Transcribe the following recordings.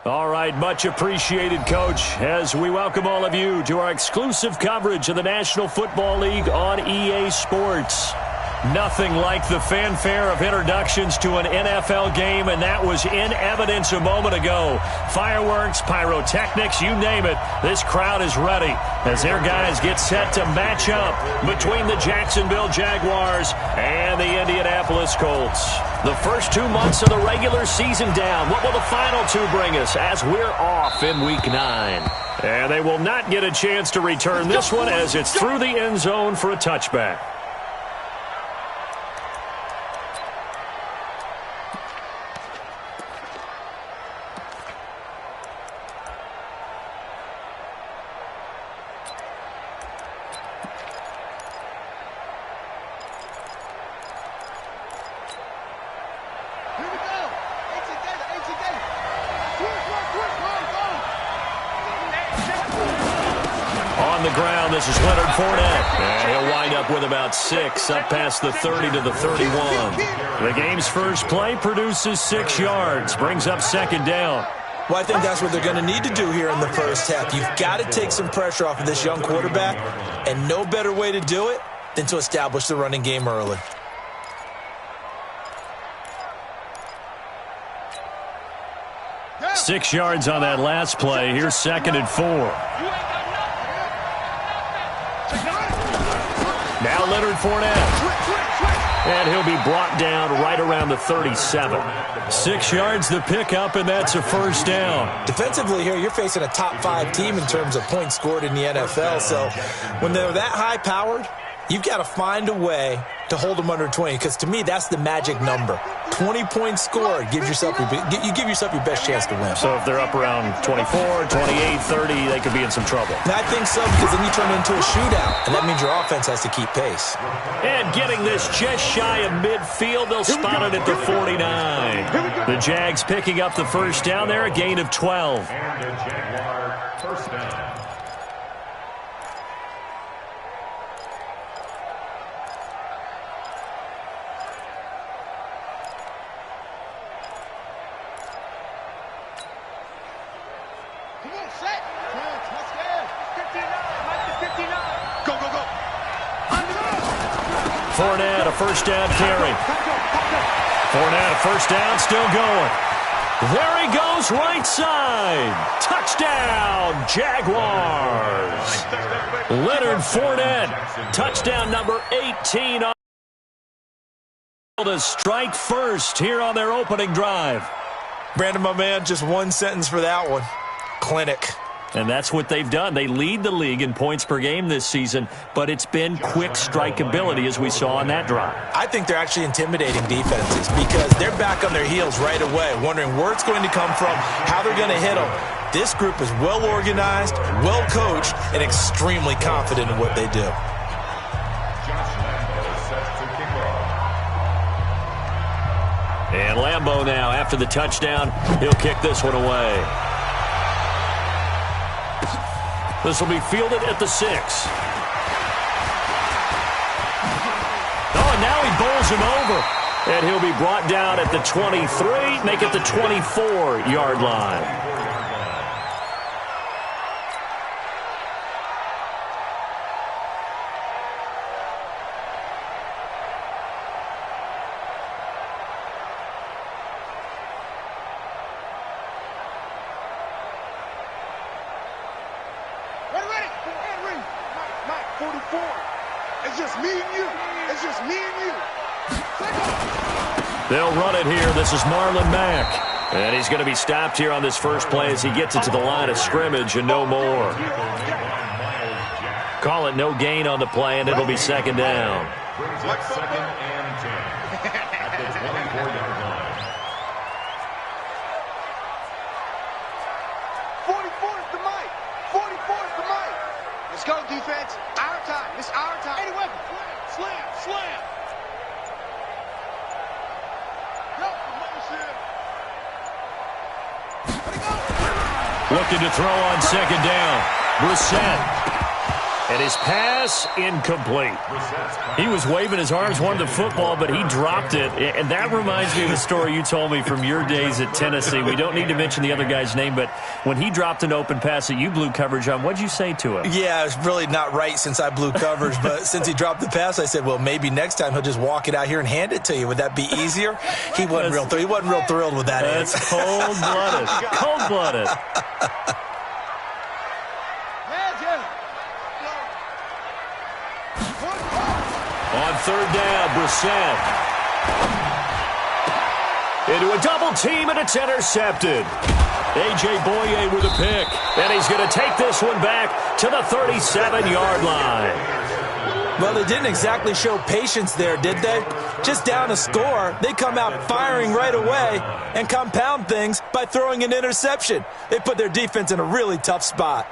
All right, much appreciated, Coach, as we welcome all of you to our exclusive coverage of the National Football League on EA Sports. Nothing like the fanfare of introductions to an NFL game, and that was in evidence a moment ago. Fireworks, pyrotechnics, you name it. This crowd is ready as their guys get set to match up between the Jacksonville Jaguars and the Indianapolis Colts. The first 2 months of the regular season down. What will the final two bring us as we're off in Week 9? And they will not get a chance to return this one as it's through the end zone for a touchback. This is Leonard Fournette, and he'll wind up with about 6, up past the 30 to the 31. The game's first play produces 6 yards, brings up second down. Well, I think that's what they're going to need to do here in the first half. You've got to take some pressure off of this young quarterback, and no better way to do it than to establish the running game early. Six yards on that last play. Here's 2nd and 4. Now Leonard Fournette. And he'll be brought down right around the 37. 6 yards the pickup, and that's a first down. Defensively here, you're facing a top 5 team in terms of points scored in the NFL. So when they're that high-powered, you've got to find a way to hold them under 20, because to me, that's the magic number. 20 points scored, you give yourself your best chance to win. So if they're up around 24, 28, 30, they could be in some trouble. And I think so, because then you turn it into a shootout, and that means your offense has to keep pace. And getting this just shy of midfield, they'll spot it at the 49. The Jags picking up the first down there, a gain of 12. And the Jaguar first down. Fournette, a first down carry. Fournette, a first down, still going. There he goes, right side. Touchdown, Jaguars. Leonard Fournette, touchdown number 18 on to strike first here on their opening drive. Brandon, my man, just one sentence for that one. Clinic. And that's what they've done. They lead the league in points per game this season, but it's been quick strikeability as we saw on that drive. I think they're actually intimidating defenses because they're back on their heels right away, wondering where it's going to come from, how they're going to hit them. This group is well organized, well coached, and extremely confident in what they do. And Lambeau now, after the touchdown, he'll kick this one away. This will be fielded at the 6. Oh, and now he bowls him over. And he'll be brought down at the 23, make it the 24-yard line. They'll run it here. This is Marlon Mack. And he's going to be stopped here on this first play as he gets it to the line of scrimmage and no more. Call it no gain on the play, and it'll be second down. Brings up 2nd and 10 at the 24-yard line. 44 is the mic. 44 is the mic. Let's go, defense. Our time. It's our time. Any weapon. Slam, slam. Looking to throw on second down. Brissett. And his pass incomplete. He was waving his arms, wanted the football, but he dropped it. And that reminds me of the story you told me from your days at Tennessee. We don't need to mention the other guy's name, but when he dropped an open pass that you blew coverage on, what'd you say to him? Yeah, it's really not right since I blew coverage, but since he dropped the pass, I said, well, maybe next time he'll just walk it out here and hand it to you. Would that be easier? He wasn't real thrilled with that. That's cold-blooded. Cold-blooded. On third down, Brissett. Into a double team, and it's intercepted. A.J. Boye with a pick. And he's going to take this one back to the 37-yard line. Well, they didn't exactly show patience there, did they? Just down a score, they come out firing right away and compound things by throwing an interception. They put their defense in a really tough spot.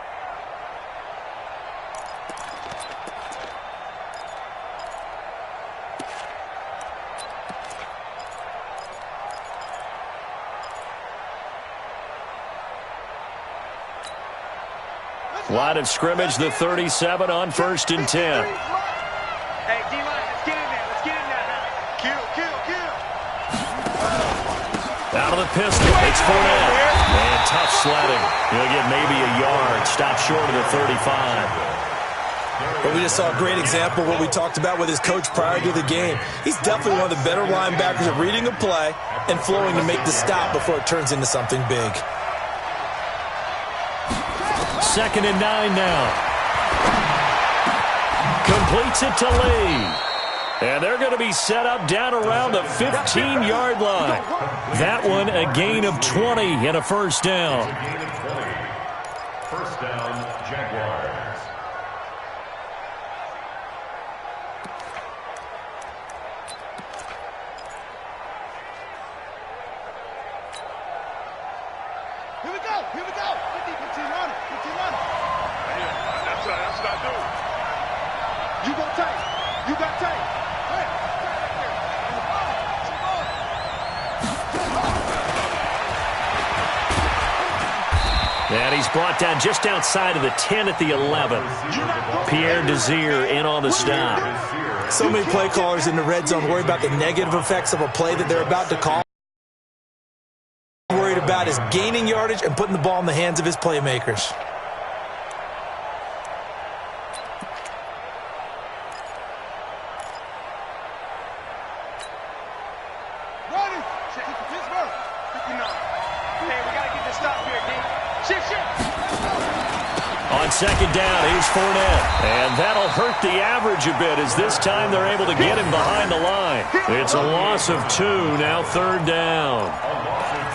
Line of scrimmage, the 37 on 1st and 10. Hey, D-line, let's get in there. Let's get in there now. Kill. Out of the pistol, it's Fournette. And tough sledding. He'll get maybe a yard. Stop short of the 35. But we just saw a great example of what we talked about with his coach prior to the game. He's definitely one of the better linebackers at reading a play and flowing to make the stop before it turns into something big. 2nd and 9 now. Completes it to Lee. And they're going to be set up down around the 15-yard line. That one a gain of 20 and a first down. First down, Jaguars. Here we go. 15 on it. That's what I do. You go tight. And he's brought down just outside of the 10 at the 11. Pierre Desir in on the stop. So many play callers in the red zone worry about the negative effects of a play that they're about to call. Worried about is gaining yardage and putting the ball in the hands of his playmakers. On 2nd down, here's Fournette. And that'll hurt the average a bit as this time they're able to get him behind the line. It's a loss of 2, now 3rd down.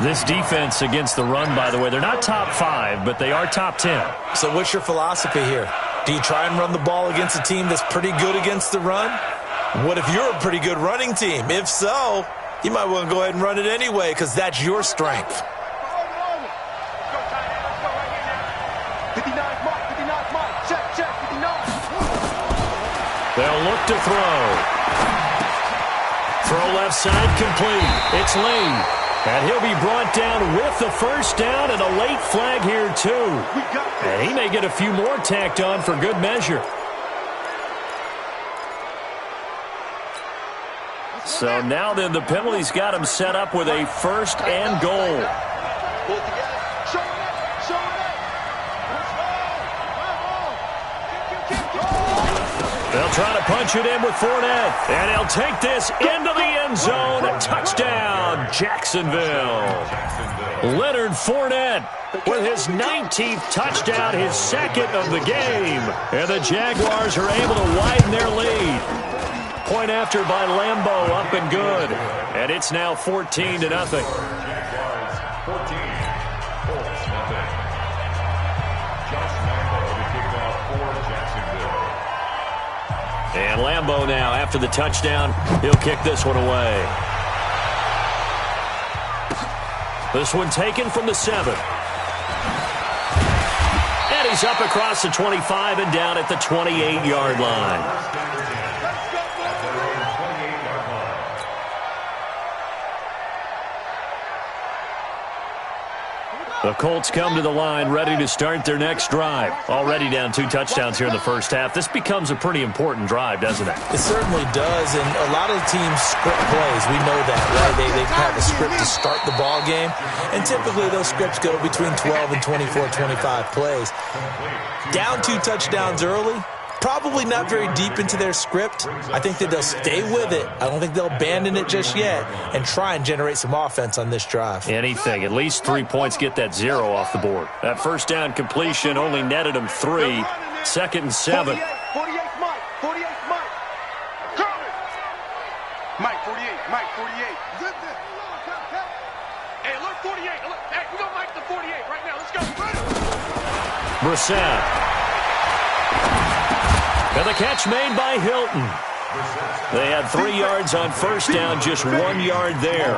This defense against the run, by the way, they're not top 5, but they are top 10. So what's your philosophy here? Do you try and run the ball against a team that's pretty good against the run? What if you're a pretty good running team? If so, you might want to go ahead and run it anyway because that's your strength. They'll look to throw. Throw left side complete. It's Lee. And he'll be brought down with the first down and a late flag here too. And he may get a few more tacked on for good measure. So now then the penalty's got him set up with a 1st and goal. They'll try to punch it in with Fournette. And he'll take this into the end zone. Touchdown, Jacksonville. Leonard Fournette with his 19th touchdown, his 2nd of the game. And the Jaguars are able to widen their lead. Point after by Lambeau, up and good. And it's now 14-0. Jaguars 14, Colts nothing. Josh Lambeau to kick off for Jacksonville. And Lambeau now, after the touchdown, he'll kick this one away. This one taken from the 7. And he's up across the 25 and down at the 28-yard line. The Colts come to the line ready to start their next drive. Already down 2 touchdowns here in the first half. This becomes a pretty important drive, doesn't it? It certainly does, and a lot of the teams script plays. We know that, right? They have a script to start the ball game, and typically those scripts go between 12 and 24, 25 plays. Down 2 touchdowns early, probably not very deep into their script. I think that they'll stay with it. I don't think they'll abandon it just yet and try and generate some offense on this drive. Anything. At least 3 points get that 0 off the board. That first down completion only netted them 3. 2nd and 7. 48, Mike. 48, Mike. Coming. Mike, 48. Mike, 48. Hey, look, 48. Look, hey, we go Mike the 48 right now. Let's go. Brissett. And the catch made by Hilton. They had 3 yards on first down, just 1 yard there.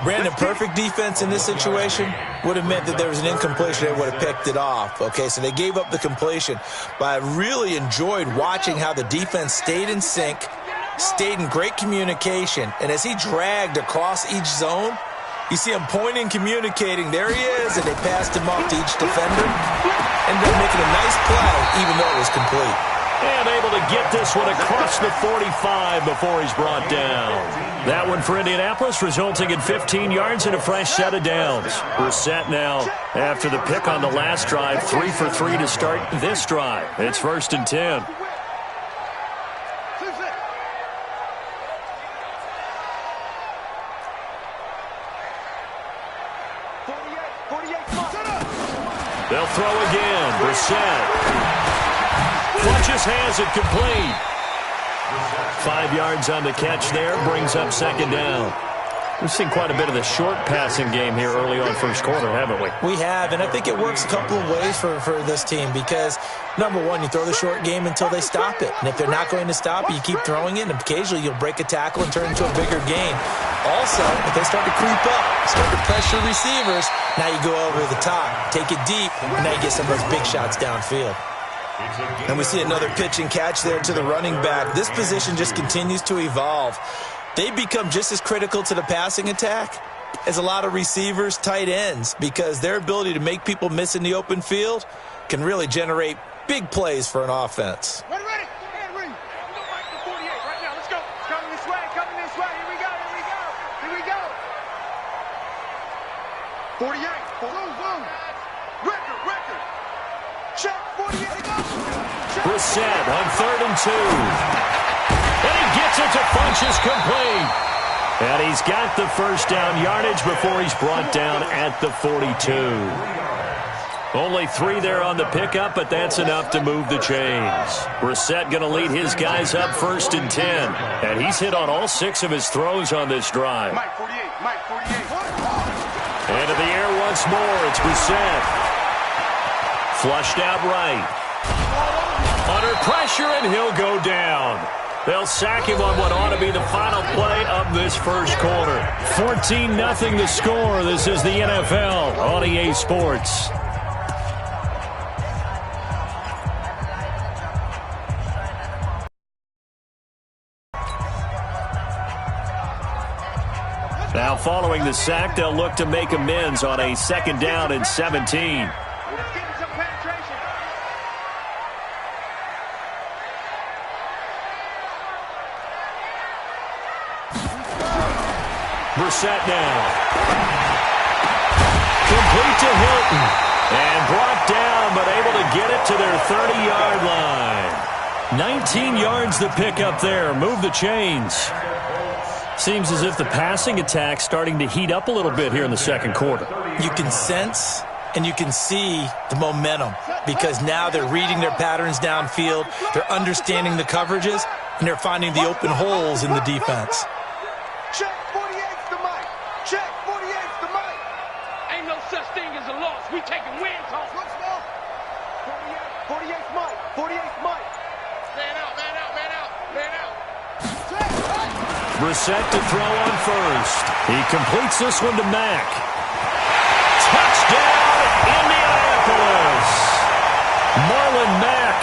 Brandon, perfect defense in this situation would have meant that there was an incompletion. They would have picked it off. Okay, so they gave up the completion. But I really enjoyed watching how the defense stayed in sync, stayed in great communication. And as he dragged across each zone, you see him pointing, communicating. There he is, and they passed him off to each defender. Ended up making a nice play, even though it was complete. And able to get this one across the 45 before he's brought down. That one for Indianapolis, resulting in 15 yards and a fresh set of downs. We're set now after the pick on the last drive, 3 for 3 to start this drive. It's 1st and 10. They'll throw again. Brissett. Clutches, has it complete. 5 yards on the catch there, brings up 2nd down. We've seen quite a bit of the short passing game here early on first quarter, haven't we? We have, and I think it works a couple of ways for this team because, number one, you throw the short game until they stop it. And if they're not going to stop it, you keep throwing it, and occasionally you'll break a tackle and turn into a bigger gain. Also, if they start to creep up, start to pressure receivers, now you go over the top, take it deep, and now you get some of those big shots downfield. And we see another pitch and catch there to the running back. This position just continues to evolve. They become just as critical to the passing attack as a lot of receivers, tight ends, because their ability to make people miss in the open field can really generate big plays for an offense. Ready. Hand read. We go Mike the 48 right now. Let's go. Coming this way. Here we go. 48. Boom. Record. Check 48. Brissett on 3rd and 2. And he gets it to Funchess complete. And he's got the first down yardage before he's brought down at the 42. Only 3 there on the pickup, but that's enough to move the chains. Brissett going to lead his guys up 1st and 10. And he's hit on all 6 of his throws on this drive. Mike 48. Into the air once more. It's Brissett. Flushed out right. Under pressure, and he'll go down. They'll sack him on what ought to be the final play of this first quarter. 14-0 the score. This is the NFL on EA Sports. Now following the sack, they'll look to make amends on a 2nd down and 17. Brissett now. Complete to Hilton. And brought down, but able to get it to their 30-yard line. 19 yards the pick up there. Move the chains. Seems as if the passing attack's starting to heat up a little bit here in the second quarter. You can sense and you can see the momentum because now they're reading their patterns downfield, they're understanding the coverages, and they're finding the open holes in the defense. Check 48's the mic. Check 48's the mic. Ain't no such thing as a loss. We taking wins home. 48's Mike. 48's Mike. Man out. Brissett to throw on first. He completes this one to Mack. Touchdown, Indianapolis. Marlon Mack,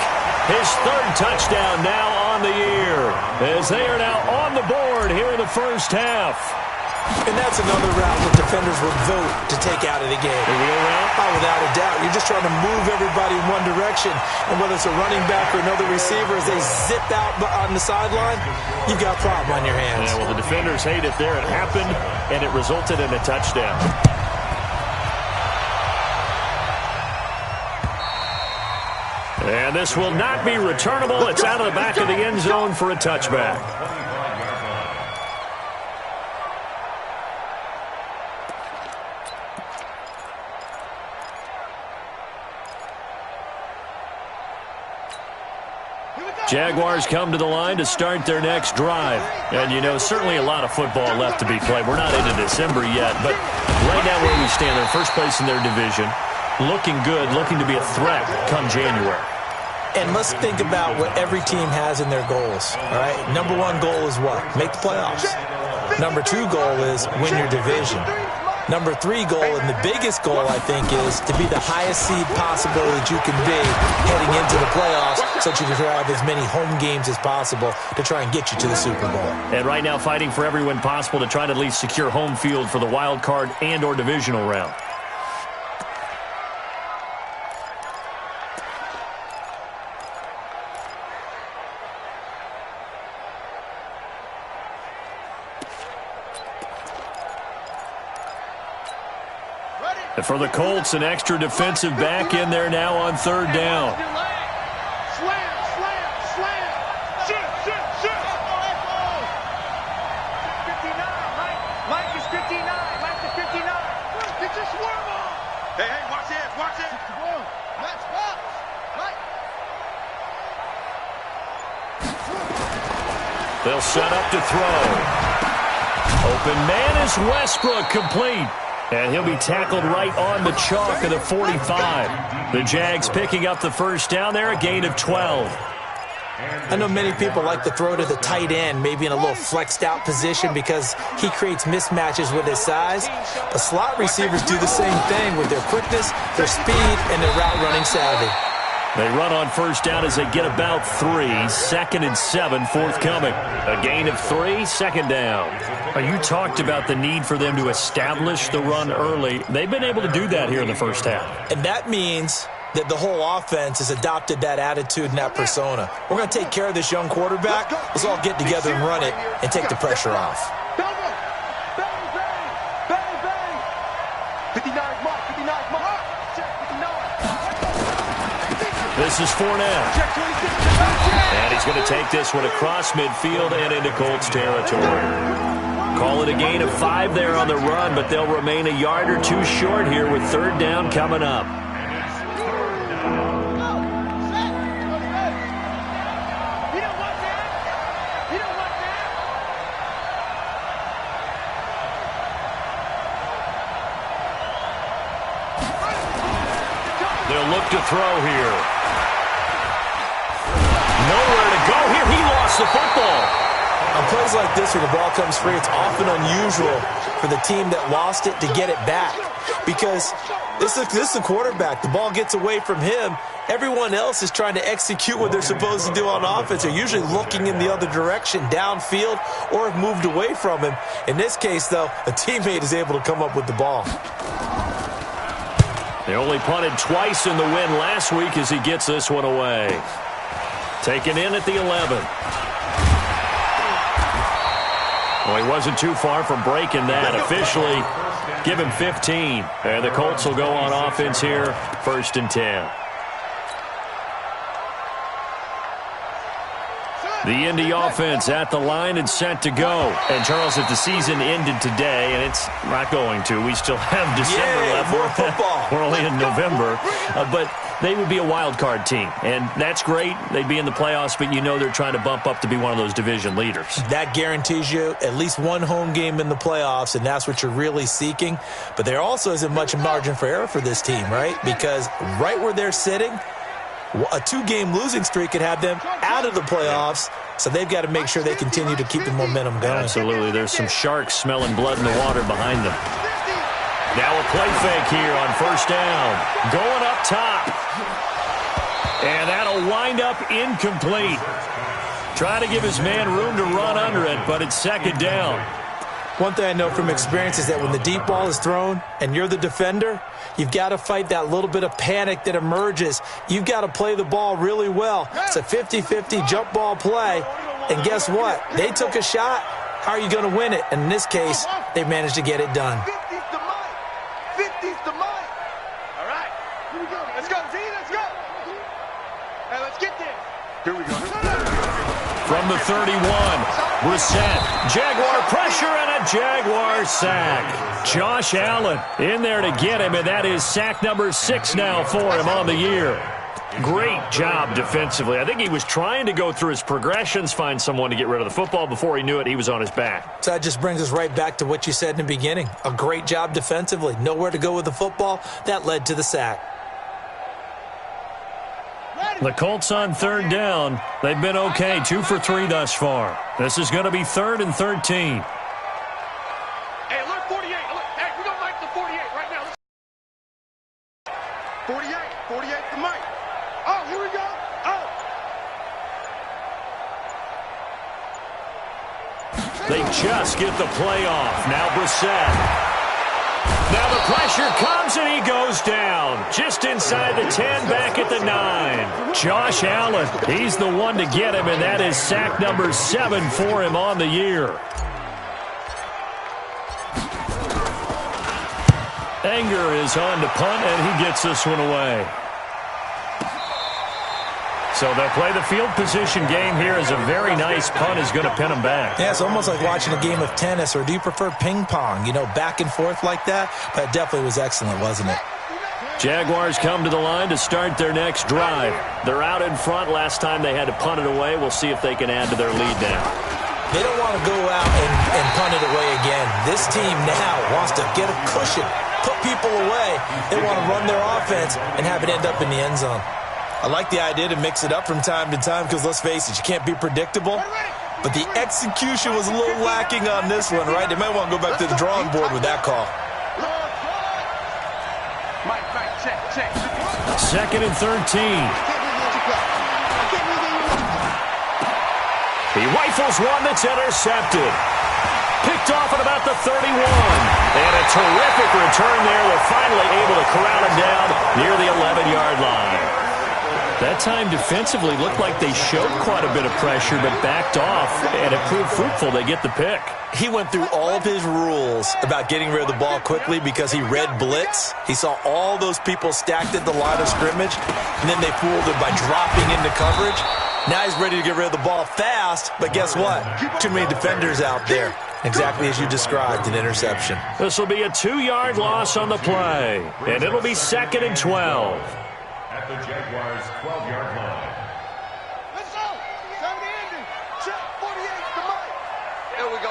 his 3rd touchdown now on the year, as they are now on the board here in the first half. And that's another route that defenders would vote to take out of the game. The wheel route? Oh, without a doubt. You're just trying to move everybody in one direction. And whether it's a running back or another receiver, as they zip out on the sideline, you've got a problem on your hands. Yeah, well, the defenders hate it there. It happened, and it resulted in a touchdown. And this will not be returnable. It's out of the back of the end zone for a touchback. Jaguars come to the line to start their next drive. And, you know, certainly a lot of football left to be played. We're not into December yet, but right now where we stand, they're first place in their division, looking good, looking to be a threat come January. And let's think about what every team has in their goals, all right? Number one goal is what? Make the playoffs. Number two goal is win your division. Number three goal, and the biggest goal, I think, is to be the highest seed possible that you can be heading into the playoffs so that you can have as many home games as possible to try and get you to the Super Bowl. And right now fighting for every win possible to try to at least secure home field for the wild card and or divisional round. And for the Colts, an extra defensive back in there now on third down. Slam, slam, slam. Shoot, shoot, shoot. 59, Mike. Mike is 59. Mike is 59. Get your swarm on. Hey, hey, watch this, watch it. Match box. Right. They'll set up to throw. Open man is Westbrook, complete. And he'll be tackled right on the chalk of the 45. The Jags picking up the first down there, a gain of 12. I know many people like to throw to the tight end, maybe in a little flexed out position because he creates mismatches with his size. But slot receivers do the same thing with their quickness, their speed, and their route running savvy. They run on first down as they get about 3. Second and 7 forthcoming. A gain of 3, second down. You talked about the need for them to establish the run early. They've been able to do that here in the first half. And that means that the whole offense has adopted that attitude and that persona. We're going to take care of this young quarterback. Let's all get together and run it and take the pressure off. Bang, bang, bang. 59 mark, 59 mark. Check 59. This is Fournette. Check 26. And he's going to take this one across midfield and into Colts territory. Call it a gain of 5 there on the run, but they'll remain a yard or two short here with third down coming up. They'll look to throw here. Nowhere to go here. He lost the football. On plays like this where the ball comes free, it's often unusual for the team that lost it to get it back because this is a quarterback. The ball gets away from him. Everyone else is trying to execute what they're supposed to do on offense. They're usually looking in the other direction, downfield, or have moved away from him. In this case, though, a teammate is able to come up with the ball. They only punted twice in the win last week as he gets this one away. Taken in at the 11. Well, he wasn't too far from breaking that. Officially, give him 15. And the Colts will go on offense here, 1st and 10. The Indy offense at the line and set to go. And, Charles, if the season ended today, and it's not going to, we still have December left. More football. We're only in November. But they would be a wild card team. And that's great. They'd be in the playoffs, but you know they're trying to bump up to be one of those division leaders. That guarantees you at least one home game in the playoffs, and that's what you're really seeking. But there also isn't much margin for error for this team, right? Because right where they're sitting, a 2-game losing streak could have them out of the playoffs, so they've got to make sure they continue to keep the momentum going. Absolutely. There's some sharks smelling blood in the water behind them. Now a play fake here on first down. Going up top. And that'll wind up incomplete. Trying to give his man room to run under it, but it's second down. One thing I know from experience is that when the deep ball is thrown and you're the defender, you've got to fight that little bit of panic that emerges. You've got to play the ball really well. It's a 50-50 jump ball play. And guess what? They took a shot. How are you going to win it? And in this case, they managed to get it done. 50's the mic. 50's the mic. All right. Here we go. Let's go, Z. Let's go. Hey, let's get this. Here we go. From the 31, Brissett, Jaguar pressure and a Jaguar sack. Josh Allen in there to get him, and that is sack number 6 now for him on the year. Great job defensively. I think he was trying to go through his progressions, find someone to get rid of the football. Before he knew it, he was on his back. So that just brings us right back to what you said in the beginning. A great job defensively. Nowhere to go with the football. That led to the sack. The Colts on 3rd down. They've been okay, 2 for 3 thus far. This is going to be 3rd and 13. Hey, look, 48. Look, hey, we're going to mic the 48 right now. 48 the mic. Oh, here we go. Oh. They just get the play off. Now Brissett. Now the pressure comes and he goes down. Just inside the 10, back at the 9. Josh Allen, he's the one to get him, and that is sack number 7 for him on the year. Anger is on to punt, and he gets this one away. So they'll play the field position game here as a very nice punt is going to pin them back. Yeah, it's almost like watching a game of tennis, or do you prefer ping pong? You know, back and forth like that? But it definitely was excellent, wasn't it? Jaguars come to the line to start their next drive. They're out in front. Last time they had to punt it away. We'll see if they can add to their lead now. They don't want to go out and punt it away again. This team now wants to get a cushion, put people away. They want to run their offense and have it end up in the end zone. I like the idea to mix it up from time to time because, let's face it, you can't be predictable. But the execution was a little lacking on this one, right? They might want to go back to the drawing board with that call. Mike, check. 2nd and 13. He rifles one that's intercepted. Picked off at about the 31. And a terrific return there. They're finally able to corral him down near the 11-yard line. That time defensively looked like they showed quite a bit of pressure but backed off, and it proved fruitful. They get the pick. He went through all of his rules about getting rid of the ball quickly because he read blitz. He saw all those people stacked at the line of scrimmage, and then they fooled him by dropping into coverage. Now he's ready to get rid of the ball fast, but guess what? Too many defenders out there. Exactly as you described, an interception. This will be a 2-yard loss on the play, and it'll be 2nd and 12. At the Jaguars' 12-yard line. Let's go. Time to end it. Check 48 the mic. Here we go.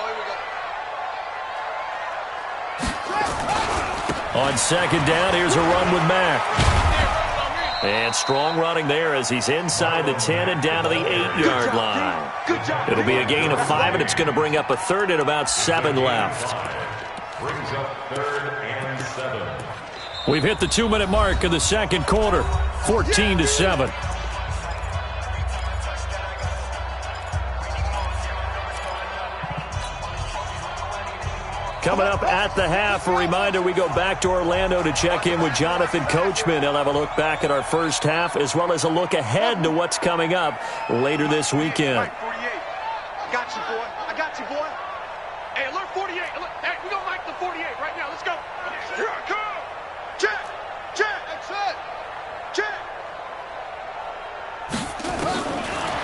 On 2nd down, here's a run with Mack. And strong running there as he's inside the 10 and down to the 8-yard line. It'll be a gain of 5, and it's going to bring up a 3rd and about 7 left. Brings up 3rd and 7. We've hit the 2-minute mark of the 2nd quarter, 14-7. Coming up at the half, a reminder, we go back to Orlando to check in with Jonathan Coachman. He'll have a look back at our first half as well as a look ahead to what's coming up later this weekend. Mike 48. I got you, boy. Hey, alert 48. Hey, we're going to mic the 48 right now. Let's go. Here I come. Check. Excellent. Check.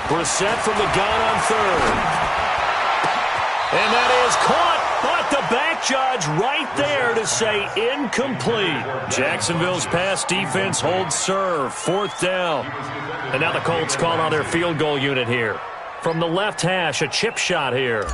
Brissett from the gun on 3rd. And that is caught, but the back judge right there to say incomplete. Jacksonville's pass defense holds serve, 4th down. And now the Colts call on their field goal unit here. From the left hash, a chip shot here.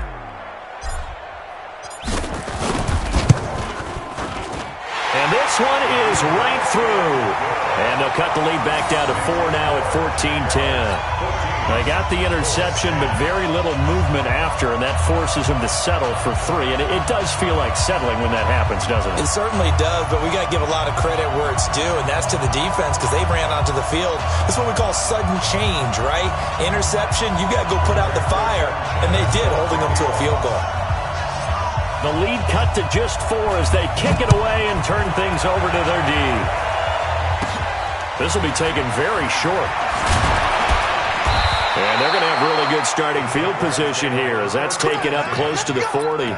And this one is right through. And they'll cut the lead back down to 4 now at 14-10. They got the interception, but very little movement after, and that forces him to settle for 3. And it does feel like settling when that happens, doesn't it? It certainly does, but we got to give a lot of credit where it's due, and that's to the defense because they ran onto the field. That's what we call sudden change, right? Interception, you got to go put out the fire, and they did, holding them to a field goal. The lead cut to just 4 as they kick it away and turn things over to their D. This will be taken very short. And they're going to have really good starting field position here as that's taken up close to the 40.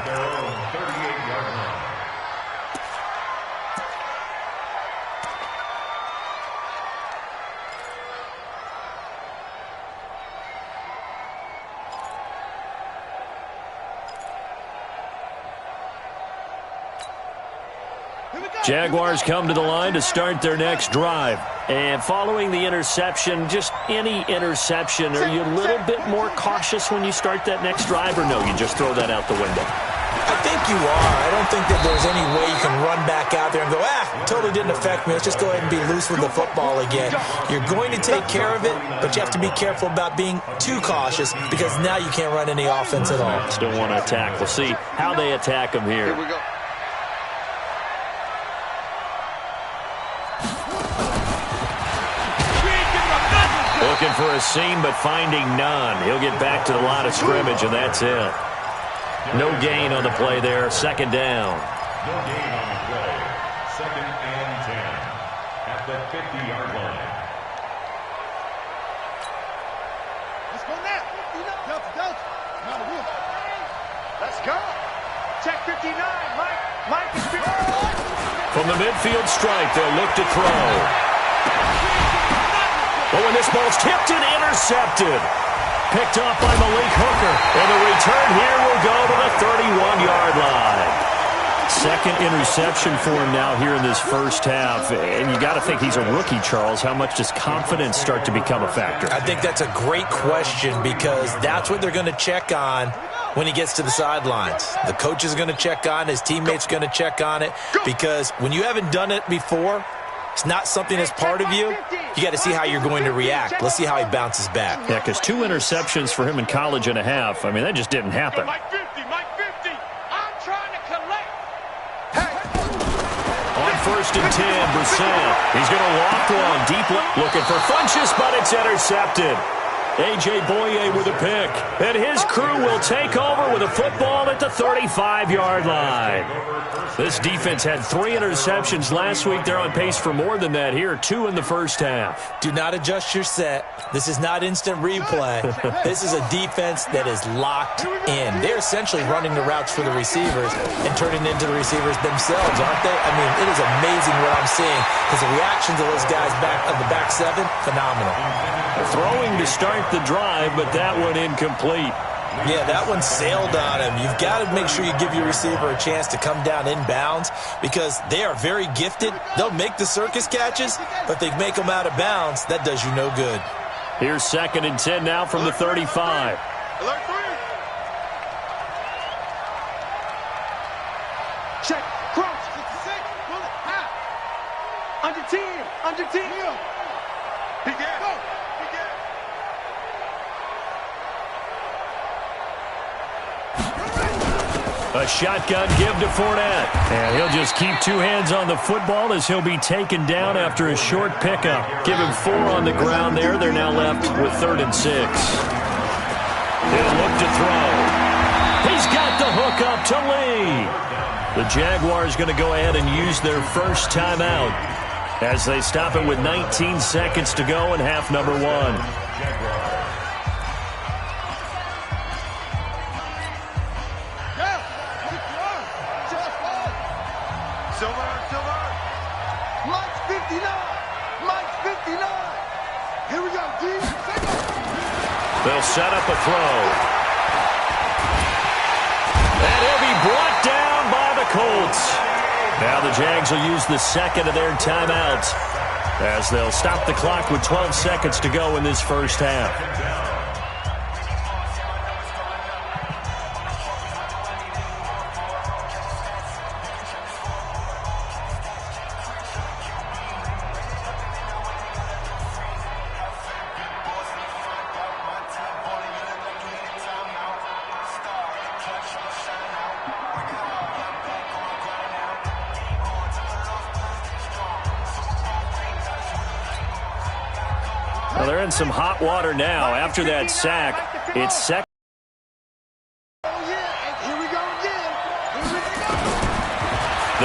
Jaguars come to the line to start their next drive. And following the interception, just any interception, are you a little bit more cautious when you start that next drive, or no, you just throw that out the window? I think you are. I don't think that there's any way you can run back out there and go, totally didn't affect me. Let's just go ahead and be loose with the football again. You're going to take care of it, but you have to be careful about being too cautious because now you can't run any offense at all. Still want to attack. We'll see how they attack them here. Here we go. Looking for a seam, but finding none. He'll get back to the line of scrimmage, and that's it. No gain on the play there. Second down. No gain on the play. 2nd and 10 at the 50-yard line. Let's go now. Let's go. Check 59. Mike is 59. From the midfield stripe, they'll look to throw. Oh, and this ball's tipped and intercepted. Picked off by Malik Hooker. And the return here will go to the 31-yard line. Second interception for him now here in this first half. And you got to think he's a rookie, Charles. How much does confidence start to become a factor? I think that's a great question because that's what they're going to check on when he gets to the sidelines. The coach is going to check on it. His teammates are going to check on it because when you haven't done it before, it's not something that's part of you. You got to see how you're going to react. Let's see how he bounces back. Yeah, because 2 interceptions for him in college and a half. I mean, that just didn't happen. Mike 50. I'm trying to collect. On 1st and 10, Brissett. He's going to walk one. Deep looking for Funchess, but it's intercepted. A.J. Boye with a pick. And his crew will take over with a football at the 35-yard line. This defense had 3 interceptions last week. They're on pace for more than that here. 2 in the first half. Do not adjust your set. This is not instant replay. This is a defense that is locked in. They're essentially running the routes for the receivers and turning into the receivers themselves, aren't they? I mean, it is amazing what I'm seeing because the reactions of those guys back of the back 7, phenomenal. Throwing to start the drive, but that one incomplete. Yeah, that one sailed on him. You've got to make sure you give your receiver a chance to come down inbounds because they are very gifted. They'll make the circus catches, but if they make them out of bounds, that does you no good. Here's 2nd and 10 now from the 35. Alert 3. Check. Cross. 66. Under 10. He get. A shotgun give to Fournette. And he'll just keep 2 hands on the football as he'll be taken down after a short pickup. Give him 4 on the ground there. They're now left with 3rd and 6. He'll look to throw. He's got the hook up to Lee. The Jaguars going to go ahead and use their first timeout as they stop it with 19 seconds to go in half number 1. They'll set up a throw. And he'll be brought down by the Colts. Now the Jags will use the second of their timeouts as they'll stop the clock with 12 seconds to go in this first half. Well, they're in some hot water now. After that sack, it's second. Oh, yeah. Here we go again.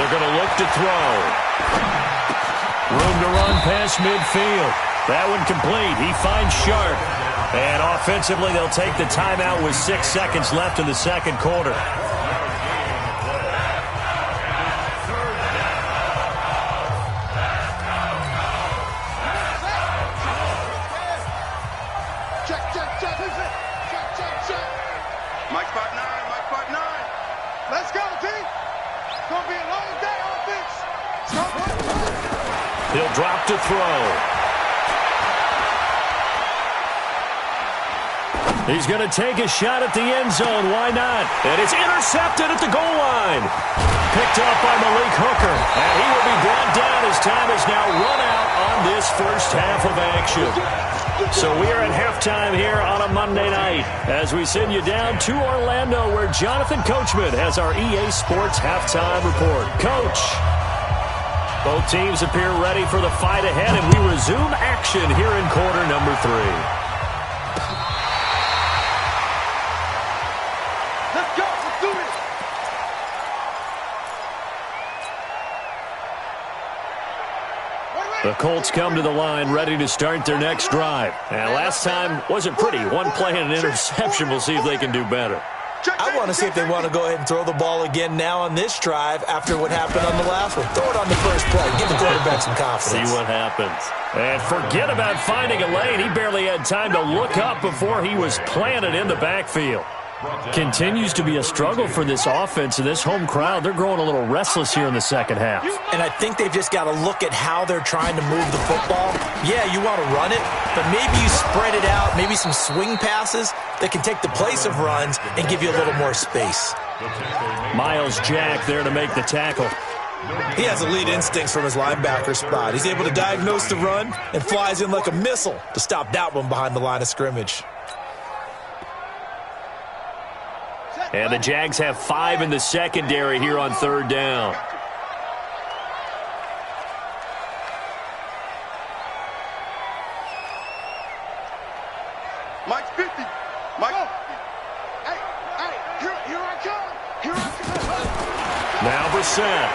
They're going to look to throw. Room to run past midfield. That one complete. He finds Sharp. And offensively, they'll take the timeout with 6 seconds left in the second quarter. Mike 5'9", Mike 5'9". Let's go, team. It's going to be a long day, offense. He'll drop to throw. He's going to take a shot at the end zone. Why not? And it's intercepted at the goal line. Picked up by Malik Hooker. And he will be brought down as time is now run out on this first half of action. So we are at halftime here on a Monday night as we send you down to Orlando where Jonathan Coachman has our EA Sports halftime report. Coach, both teams appear ready for the fight ahead, and we resume action here in quarter number 3. Let's go. Let's do this. The Colts come to the line ready to start their next drive. And last time wasn't pretty. One play and an interception. We'll see if they can do better. I want to see if they want to go ahead and throw the ball again now on this drive after what happened on the last one. Throw it on the first play. Give the quarterback some confidence. See what happens. And forget about finding a lane. He barely had time to look up before he was planted in the backfield. Continues to be a struggle for this offense and this home crowd. They're growing a little restless here in the second half. And I think they've just got to look at how they're trying to move the football. Yeah, you want to run it, but maybe you spread it out, maybe some swing passes that can take the place of runs and give you a little more space. Miles Jack there to make the tackle. He has elite instincts from his linebacker spot. He's able to diagnose the run and flies in like a missile to stop that one behind the line of scrimmage. And the Jags have 5 in the secondary here on third down. Mike's 50. Mike. Hey, here I come. Here I come. Now Brissett.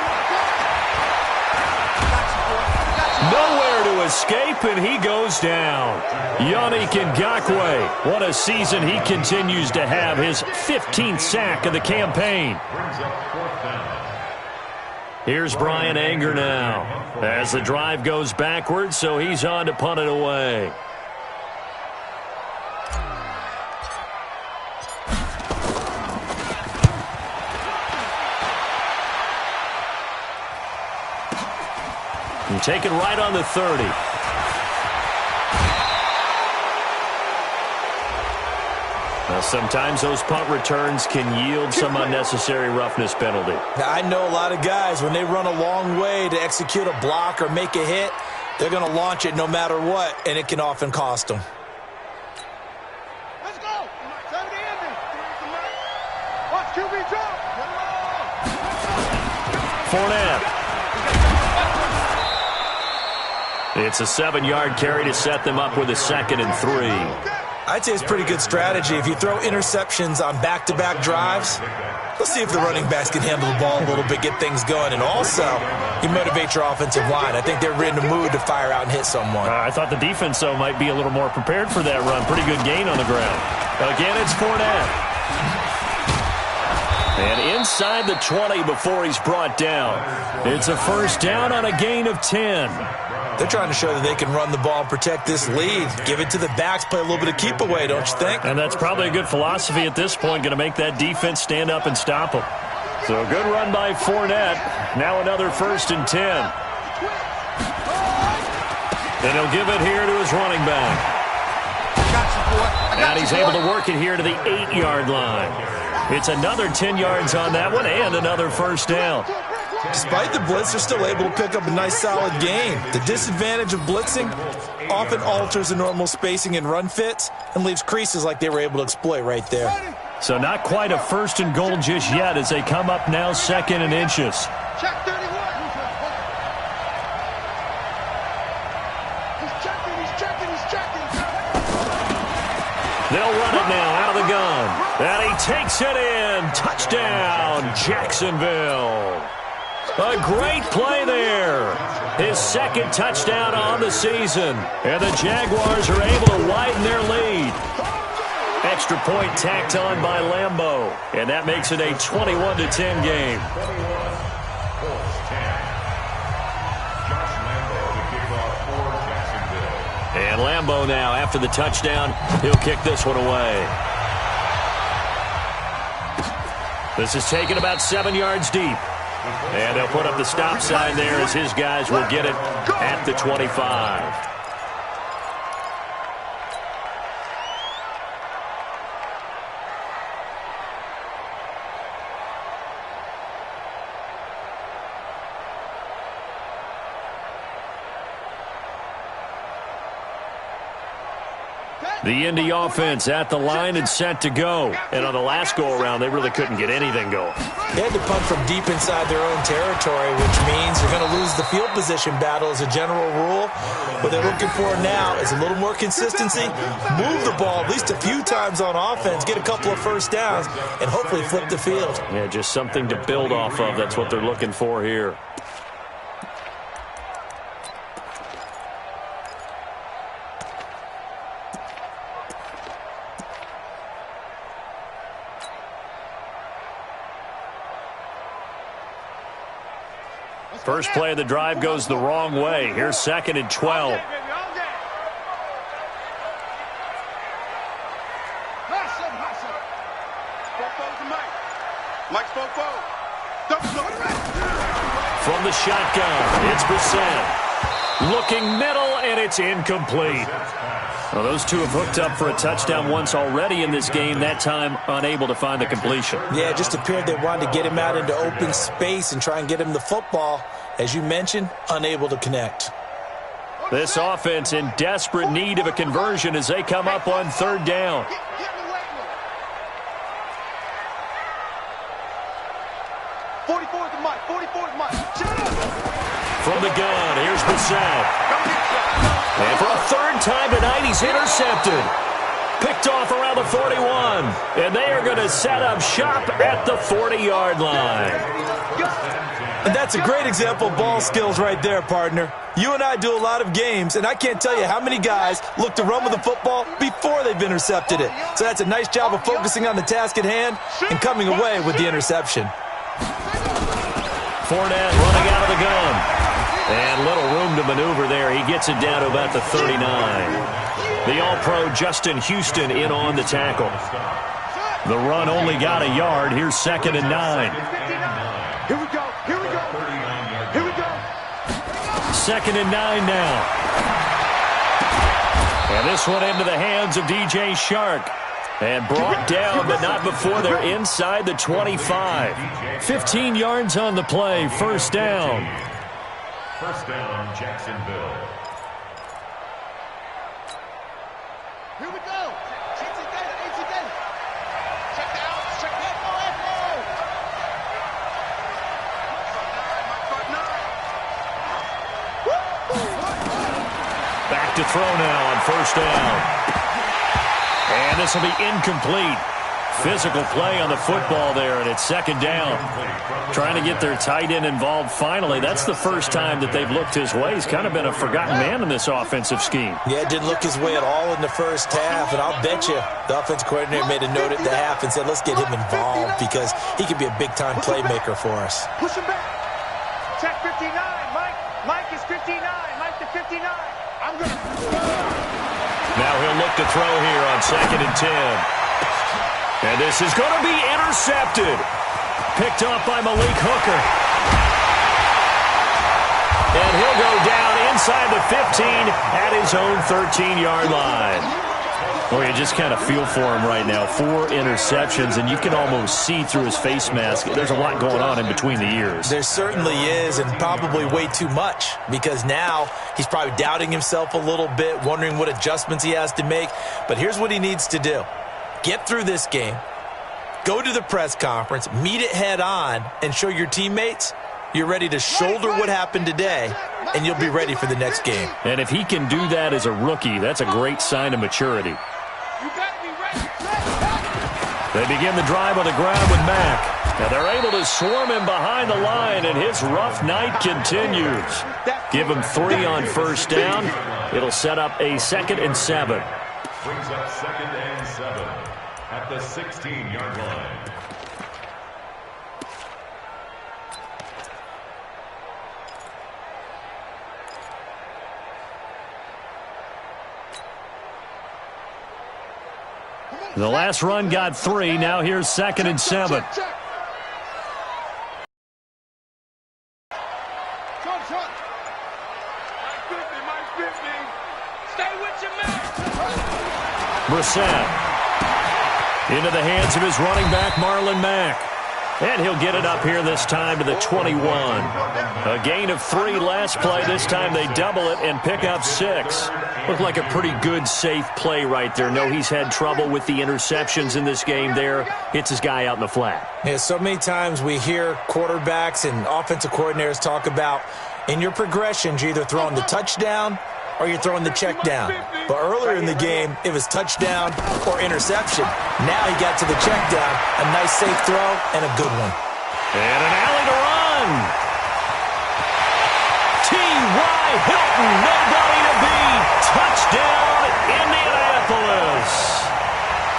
Nowhere to escape, and he goes down. Yannick Ngakoue. What a season he continues to have. His 15th sack of the campaign. Here's Brian Anger now. As the drive goes backwards, so he's on to punt it away. And take it right on the 30. Now, sometimes those punt returns can yield some unnecessary roughness penalty. Now, I know a lot of guys, when they run a long way to execute a block or make a hit, they're going to launch it no matter what, and it can often cost them. Let's go. 70 ending. Watch QB drop. Fournette. It's a 7-yard carry to set them up with a 2nd and 3. I'd say it's pretty good strategy. If you throw interceptions on back-to-back drives, let's see if the running backs can handle the ball a little bit, get things going. And also, you motivate your offensive line. I think they're in the mood to fire out and hit someone. I thought the defense, though, might be a little more prepared for that run. Pretty good gain on the ground. Again, it's Fournette. And inside the 20 before he's brought down. It's a first down on a gain of 10. They're trying to show that they can run the ball and protect this lead. Give it to the backs, play a little bit of keep away, don't you think? And that's probably a good philosophy at this point, going to make that defense stand up and stop them. So a good run by Fournette. Now another 1st and 10. And he'll give it here to his running back. And he's able to work it here to the 8-yard line. It's another 10 yards on that one and another first down. Despite the blitz, they're still able to pick up a nice, solid gain. The disadvantage of blitzing often alters the normal spacing and run fits and leaves creases like they were able to exploit right there. So not quite a 1st and goal just yet as they come up now 2nd and inches. Check 31. He's checking. They'll run it now out of the gun. And he takes it in. Touchdown, Jacksonville. A great play there. His second touchdown on the season. And the Jaguars are able to widen their lead. Extra point tacked on by Lambeau. And that makes it a 21-10 game. And Lambeau now, after the touchdown, he'll kick this one away. This is taken about 7 yards deep. And they'll put up the stop sign there as his guys will get it at the 25. The Indy offense at the line and set to go. And on the last go-around, they really couldn't get anything going. They had to punt from deep inside their own territory, which means you're going to lose the field position battle as a general rule. What they're looking for now is a little more consistency, move the ball at least a few times on offense, get a couple of first downs, and hopefully flip the field. Yeah, just something to build off of. That's what they're looking for here. First play of the drive goes the wrong way. Here's 2nd and 12. From the shotgun, it's Brissett. Looking middle, and it's incomplete. Well, those two have hooked up for a touchdown once already in this game, that time unable to find the completion. Yeah, it just appeared they wanted to get him out into open space and try and get him the football. As you mentioned, unable to connect. This offense in desperate need of a conversion as they come up on 3rd down. From the gun, here's Brissett. And for a 3rd time tonight, he's intercepted. Picked off around the 41. And they are going to set up shop at the 40-yard line. And that's a great example of ball skills right there, partner. You and I do a lot of games, and I can't tell you how many guys look to run with the football before they've intercepted it. So that's a nice job of focusing on the task at hand and coming away with the interception. Fournette running out of the gun. And little room to maneuver there. He gets it down to about the 39. The All-Pro Justin Houston in on the tackle. The run only got a yard. Here's 2nd and 9. Here we go. Here we go. Here we go. 2nd and 9 now. And this one into the hands of DJ Shark. And brought down, but not before they're inside the 25. 15 yards on the play. 1st down. 1st down, Jacksonville. Here we go. Check down. Check that. Back to throw now on 1st down. And this will be incomplete. Physical play on the football there, and it's 2nd down. Trying to get their tight end involved finally. That's the first time that they've looked his way. He's kind of been a forgotten man in this offensive scheme. Yeah, it didn't look his way at all in the first half, and I'll bet you the offensive coordinator made a note at the half and said, let's get him involved because he could be a big-time playmaker for us. Push him back. Check 59. Mike is 59. Mike to 59. I'm going to... Now he'll look to throw here on 2nd and 10. And this is going to be intercepted. Picked off by Malik Hooker. And he'll go down inside the 15 at his own 13-yard line. Well, you just kind of feel for him right now. 4 interceptions, and you can almost see through his face mask. There's a lot going on in between the ears. There certainly is, and probably way too much, because now he's probably doubting himself a little bit, wondering what adjustments he has to make. But here's what he needs to do. Get through this game, go to the press conference, meet it head on, and show your teammates you're ready to shoulder what happened today, and you'll be ready for the next game. And if he can do that as a rookie, that's a great sign of maturity. They begin the drive on the ground with Mack. Now they're able to swarm him behind the line, and his rough night continues. Give him 3 on first down. It'll set up a 2nd and 7. Brings up 2nd and 7 at the 16-yard line. The last run got 3. Now here's 2nd and 7. Brissett into the hands of his running back, Marlon Mack. And he'll get it up here this time to the 21. A gain of 3 last play. This time they double it and pick up 6. Looked like a pretty good, safe play right there. No, he's had trouble with the interceptions in this game there. Hits his guy out in the flat. Yeah, so many times we hear quarterbacks and offensive coordinators talk about in your progressions, you're either throwing the touchdown or you're throwing the check down. But earlier in the game, it was touchdown or interception. Now he got to the check down. A nice, safe throw and a good one. And an alley to run. T.Y. Hilton, nobody to beat. Touchdown, Indianapolis.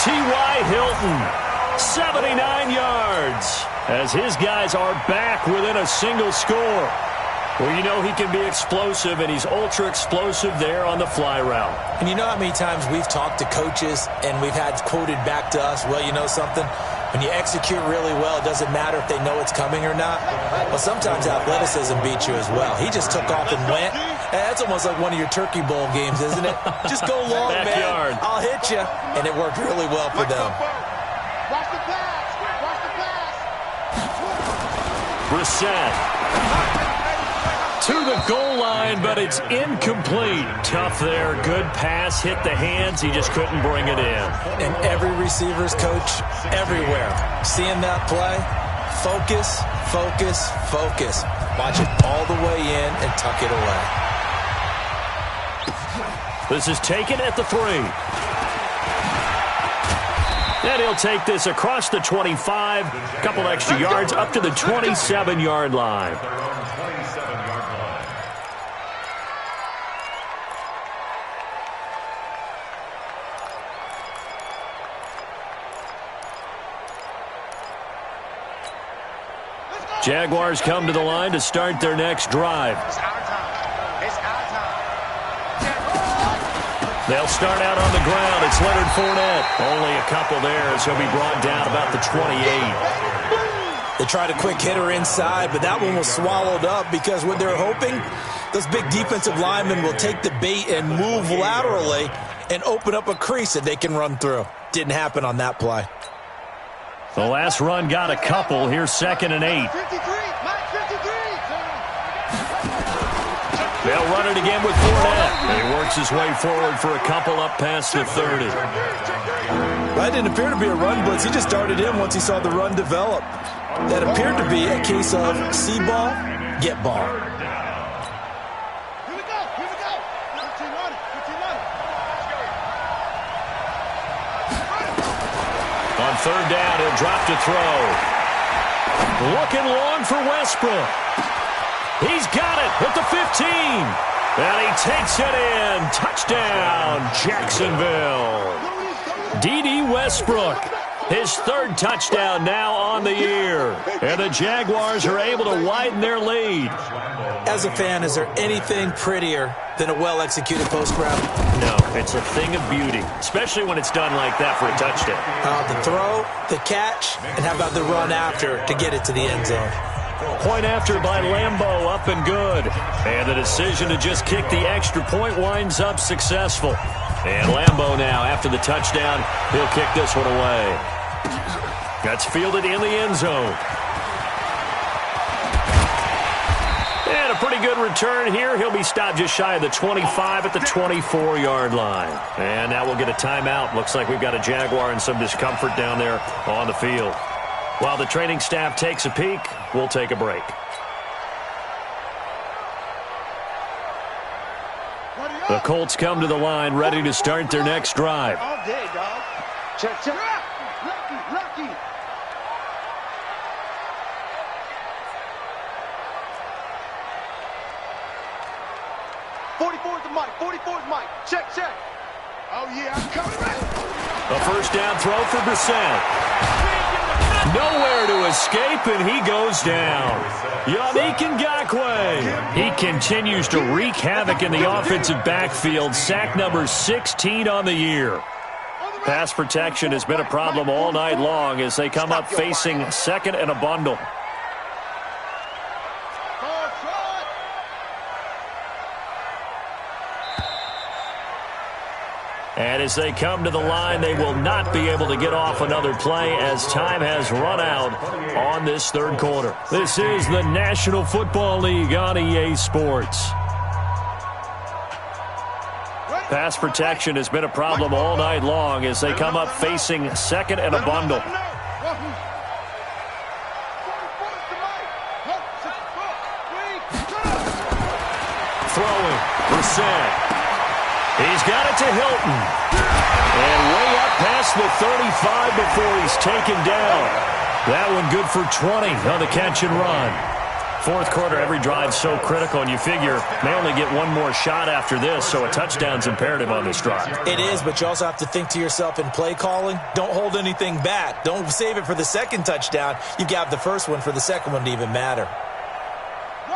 T.Y. Hilton, 79 yards, as his guys are back within a single score. Well, you know he can be explosive, and he's ultra-explosive there on the fly route. And you know how many times we've talked to coaches and we've had quoted back to us, well, you know something? When you execute really well, it doesn't matter if they know it's coming or not. Well, sometimes athleticism beats you as well. He just took off and went. That's almost like one of your Turkey Bowl games, isn't it? Just go long, Backyard. man. I'll hit you. And it worked really well for them. Watch the pass. Watch the pass. Brissett to the goal line, but it's incomplete. Tough there. Good pass. Hit the hands. He just couldn't bring it in. And every receiver's coach everywhere. Seeing that play, focus, focus, focus. Watch it all the way in and tuck it away. This is taken at the 3. And he'll take this across the 25. A couple extra yards up to the 27-yard line. Jaguars come to the line to start their next drive. It's our time. It's our time. They'll start out on the ground. It's Leonard Fournette. Only a couple there as he'll be brought down about the 28. They tried a quick hitter inside, but that one was swallowed up because what they're hoping, those big defensive linemen will take the bait and move laterally and open up a crease that they can run through. Didn't happen on that play. The last run got a couple. Here's 2nd and 8. 53. Mike, 53. They'll run it again with Fournette. He works his way forward for a couple up past the 30. That didn't appear to be a run blitz. He just darted in once he saw the run develop. That appeared to be a case of see ball, get ball. Here we go. Here we go. 15 running. 15 running. On 3rd down, he'll drop to throw. Looking long for Westbrook. He's got it at the 15. And he takes it in. Touchdown, Jacksonville. D.D. Westbrook, his 3rd touchdown now on the year. And the Jaguars are able to widen their lead. As a fan, is there anything prettier than a well-executed post grab? No, it's a thing of beauty, especially when it's done like that for a touchdown. The throw, the catch, and how about the run after to get it to the end zone? Point after by Lambeau, up and good. And the decision to just kick the extra point winds up successful. And Lambeau now, after the touchdown, he'll kick this one away. That's fielded in the end zone. And a pretty good return here. He'll be stopped just shy of the 25 at the 24-yard line. And now we'll get a timeout. Looks like we've got a Jaguar in some discomfort down there on the field. While the training staff takes a peek, we'll take a break. The Colts come to the line ready to start their next drive. All day, dog. Check, check. Mike. 44 is Mike. Check. Oh, yeah, I'm coming. A first down throw for Brissett. Nowhere to escape, and he goes down. Yannick Ngakoue. He continues to wreak havoc in the offensive backfield. Sack number 16 on the year. Pass protection has been a problem all night long as they come up facing second and a bundle. And as they come to the line, they will not be able to get off another play as time has run out on this third quarter. This is the National Football League on EA Sports. Pass protection has been a problem all night long as they come up facing second and a bundle. Throwing, Brissett. He's got it to Hilton. And way up past the 35 before he's taken down. That one good for 20 on the catch and run. Fourth quarter, every drive so critical, and you figure they only get one more shot after this, so a touchdown's imperative on this drive. It is, but you also have to think to yourself in play calling, don't hold anything back. Don't save it for the second touchdown. You got the first one for the second one to even matter.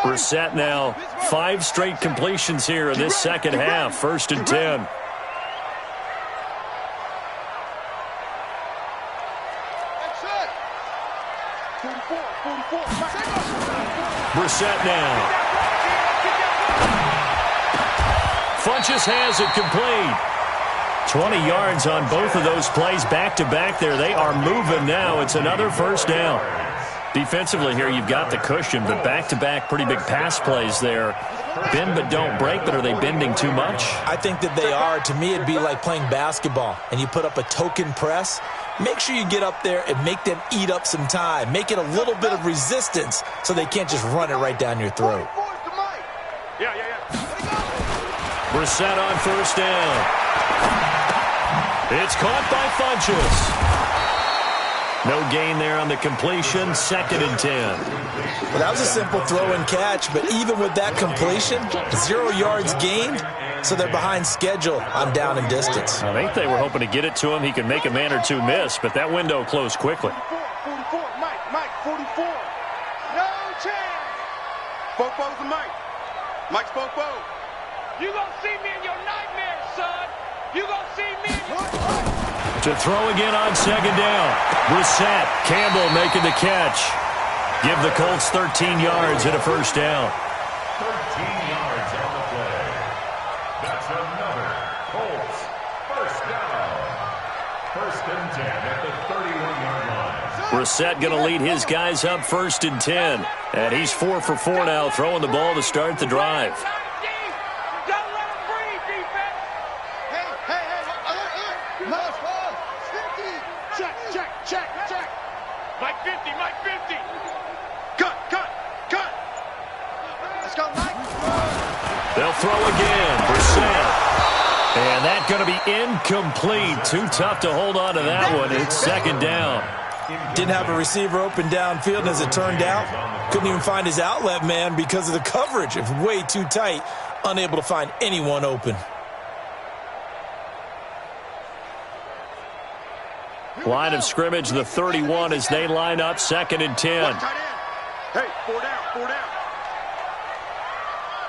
Brissett now 5 straight completions here in this second half. First and 10. Brissett now. Funchess has it complete. 20 yards on both of those plays back-to-back there. They are moving now. It's another first down. Defensively here, you've got the cushion, but back-to-back pretty big pass plays there. Bend but don't break, but are they bending too much? I think that they are. To me, it'd be like playing basketball, and you put up a token press. Make sure you get up there and make them eat up some time. Make it a little bit of resistance so they can't just run it right down your throat. Yeah. Brissett on first down. It's caught by Funchess. No gain there on the completion. Second and 10. Well, that was a simple throw and catch, but even with that completion, 0 yards gained, so they're behind schedule on down and distance. I think they were hoping to get it to him. He could make a man or two miss, but that window closed quickly. 44, Mike, 44. No chance. Popo's the Mike. Mike's Popo. You gonna see me in your nightmares, son. You gonna see me in your nightmares. To throw again on second down. Brissett, Campbell making the catch. Give the Colts 13 yards and a first down. 13 yards on the play. That's another Colts first down. First and 10 at the 31-yard line. Brissett going to lead his guys up first and 10. And he's 4 for 4 now, throwing the ball to start the drive. They'll throw again. Brissett. And that's going to be incomplete. Too tough to hold on to that one. It's second down. Didn't have a receiver open downfield, and as it turned out, couldn't even find his outlet man because of the coverage. It's way too tight. Unable to find anyone open. Line of scrimmage, the 31 as they line up second and 10. Hey, 4 down.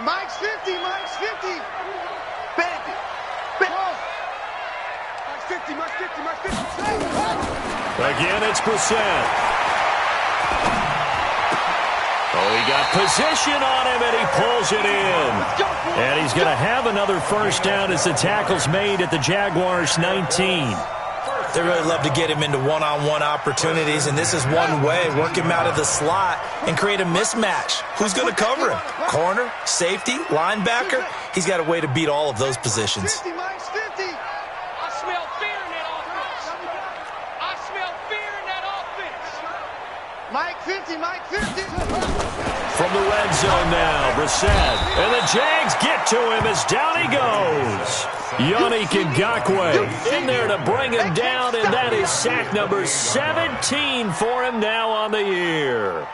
Mike's 50. Mike's 50. Bandit. Mike's 50. Again, it's Brissett. Oh, he got position on him, and he pulls it in. And he's going to have another first down as the tackle's made at the Jaguars' 19. They really love to get him into one-on-one opportunities, and this is one way. Work him out of the slot and create a mismatch. Who's going to cover him? Corner, safety, linebacker? He's got a way to beat all of those positions. 50, Mike's 50. I smell fear in that offense. I smell fear in that offense. Mike 50. From the red zone now, Brissett. And the Jags get to him as down he goes. Yannick Ngakoue in there to bring him down, and that is sack number 17 for him now on the year.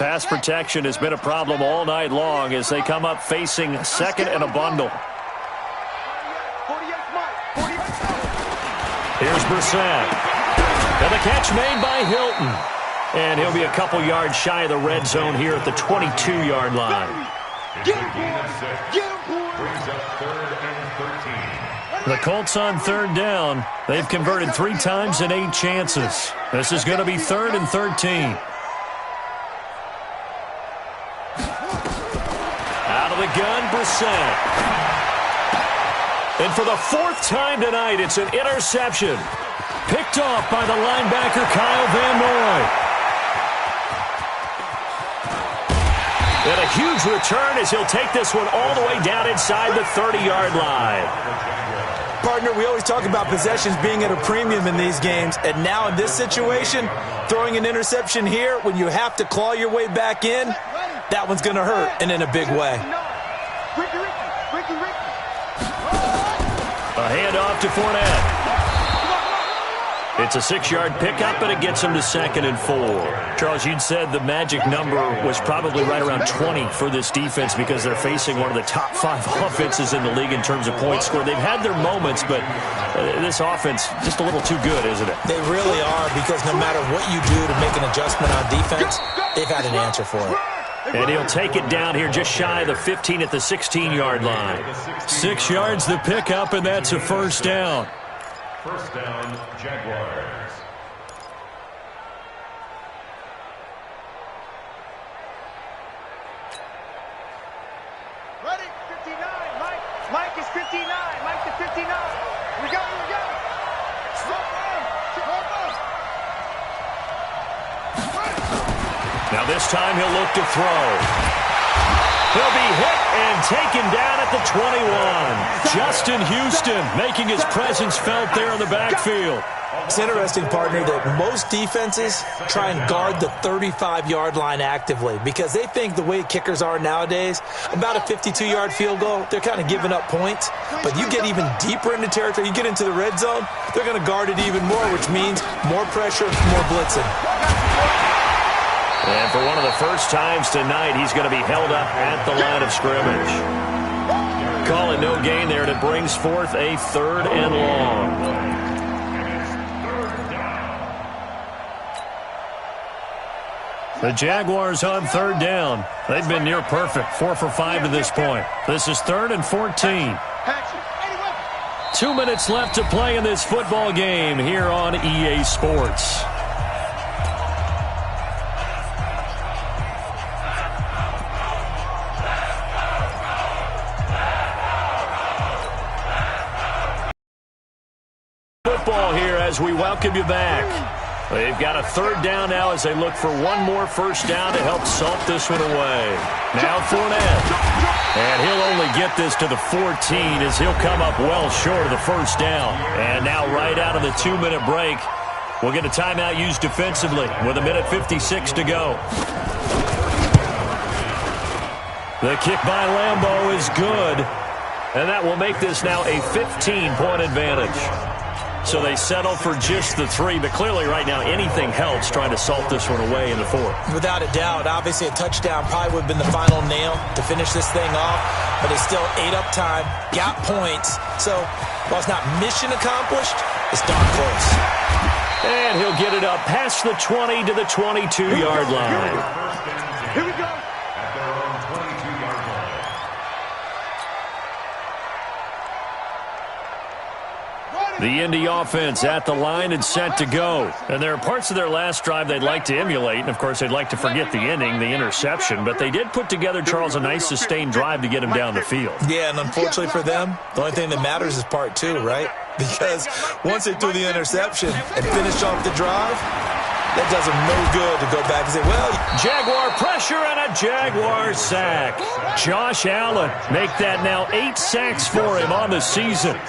Pass protection has been a problem all night long as they come up facing second and a bundle. Here's Brissett. And the catch made by Hilton. And he'll be a couple yards shy of the red zone here at the 22-yard line. The Colts on third down. They've converted 3 times in 8 chances. This is going to be 3rd and 13. Out of the gun, Brissett. And for the 4th time tonight, it's an interception. Picked off by the linebacker, Kyle Van Noy. And a huge return as he'll take this one all the way down inside the 30-yard line. Partner, we always talk about possessions being at a premium in these games, and now in this situation, throwing an interception here when you have to claw your way back in, that one's going to hurt, and in a big way. A handoff to Fournette. It's a 6-yard pickup, and it gets him to 2nd and 4. Charles, you'd said the magic number was probably right around 20 for this defense because they're facing one of the top 5 offenses in the league in terms of points scored. They've had their moments, but this offense just a little too good, isn't it? They really are, because no matter what you do to make an adjustment on defense, they've had an answer for it. And he'll take it down here just shy of the 15 at the 16-yard line. 6 yards the pickup, and that's a 1st down. First down, Jaguars. Ready? 59. Mike is 59. Mike to 59. We go. Now this time he'll look to throw. He'll be hit and taken down at the 21. Justin Houston making his presence felt there in the backfield. It's interesting, partner, that most defenses try and guard the 35-yard line actively because they think the way kickers are nowadays, about a 52-yard field goal, they're kind of giving up points. But you get even deeper into territory, you get into the red zone, they're going to guard it even more, which means more pressure, more blitzing. And for one of the first times tonight, he's going to be held up at the line of scrimmage. Call it no gain there, and it brings forth a 3rd and long. The Jaguars on 3rd down. They've been near perfect, 4 for 5 to this point. This is 3rd and 14. 2 minutes left to play in this football game here on EA Sports. Football here as we welcome you back. They've got a 3rd down now as they look for one more 1st down to help salt this one away. Now Fournette. And he'll only get this to the 14 as he'll come up well short of the 1st down. And now right out of the 2-minute break, we'll get a timeout used defensively with 1:56 to go. The kick by Lambeau is good. And that will make this now a 15-point advantage. So they settle for just the 3, but clearly right now anything helps trying to salt this one away in the 4th. Without a doubt, obviously a touchdown probably would have been the final nail to finish this thing off, but it's still ate up time, got points. So while it's not mission accomplished, it's darn close. And he'll get it up past the 20 to the 22-yard line. Here we go. At their own 22-yard line. The Indy offense at the line and set to go. And there are parts of their last drive they'd like to emulate. And, of course, they'd like to forget the ending, the interception. But they did put together, Charles, a nice sustained drive to get him down the field. Yeah, and unfortunately for them, the only thing that matters is part 2, right? Because once they threw the interception and finished off the drive, that does them no good to go back and say, well, Jaguar pressure and a Jaguar sack. Josh Allen make that now 8 sacks for him on the season.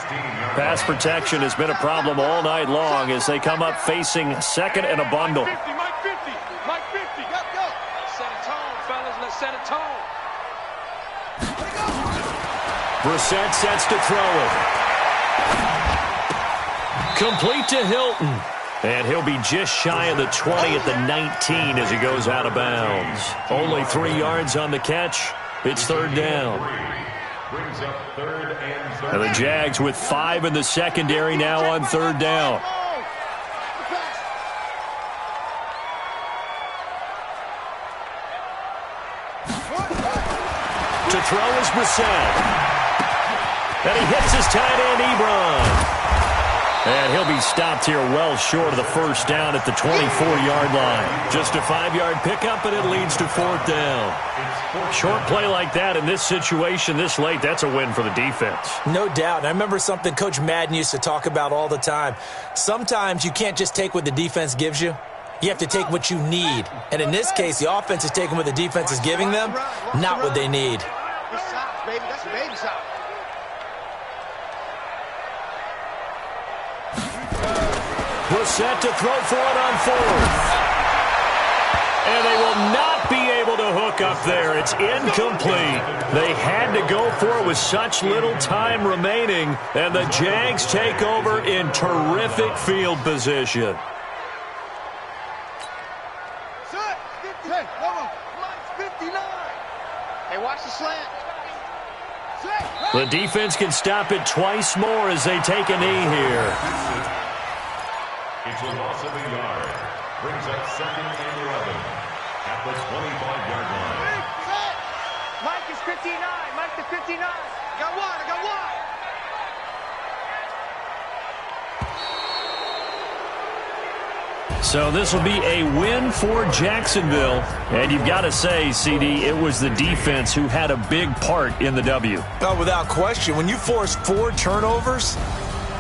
Pass protection has been a problem all night long as they come up facing second and a bundle. Mike 50. Mike 50. Go. Set a tone, fellas. Let's set a tone. Brissett sets to throw it. Complete to Hilton. And he'll be just shy of the 20 at the 19 as he goes out of bounds. Only 3 yards on the catch. It's third down. And the Jags with 5 in the secondary now on third down. To throw is Brissett. And he hits his tight end, Ebron. And he'll be stopped here well short of the first down at the 24-yard line. Just a 5-yard pickup, and it leads to fourth down. Short play like that in this situation this late, that's a win for the defense. No doubt. And I remember something Coach Madden used to talk about all the time. Sometimes you can't just take what the defense gives you. You have to take what you need. And in this case, the offense is taking what the defense is giving them, not what they need. That's baby socks. Brissett to throw for it on fourth. And they will not be able to hook up there. It's incomplete. They had to go for it with such little time remaining. And the Jags take over in terrific field position. Hey, watch the slant. The defense can stop it twice more as they take a knee here. It's a loss of a yard. Brings up 2nd and 11 at the 25-yard line. Mike is 59. Mike to 59. Got one. I got one. So this will be a win for Jacksonville. And you've got to say, CD, it was the defense who had a big part in the W. Oh, without question. When you force 4 turnovers,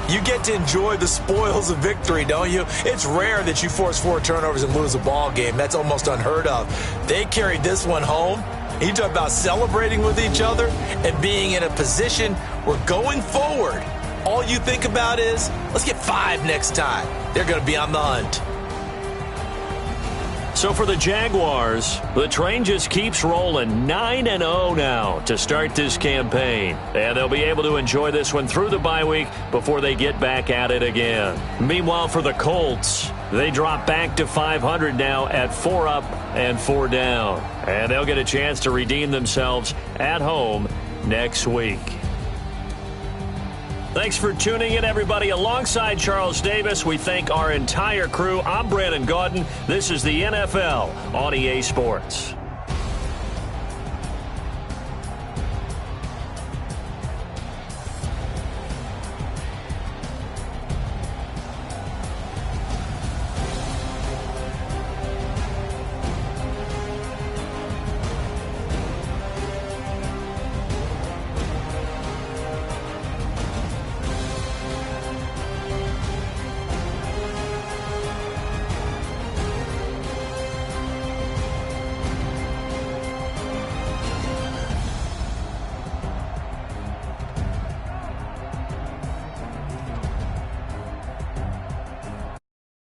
you get to enjoy the spoils of victory, don't you? It's rare that you force 4 turnovers and lose a ball game. That's almost unheard of. They carried this one home. You talk about celebrating with each other and being in a position where going forward, all you think about is, let's get 5 next time. They're going to be on the hunt. So for the Jaguars, the train just keeps rolling 9-0 now to start this campaign. And they'll be able to enjoy this one through the bye week before they get back at it again. Meanwhile, for the Colts, they drop back to 500 now at 4 up and 4 down. And they'll get a chance to redeem themselves at home next week. Thanks for tuning in, everybody. Alongside Charles Davis, we thank our entire crew. I'm Brandon Gaudin. This is the NFL on EA Sports.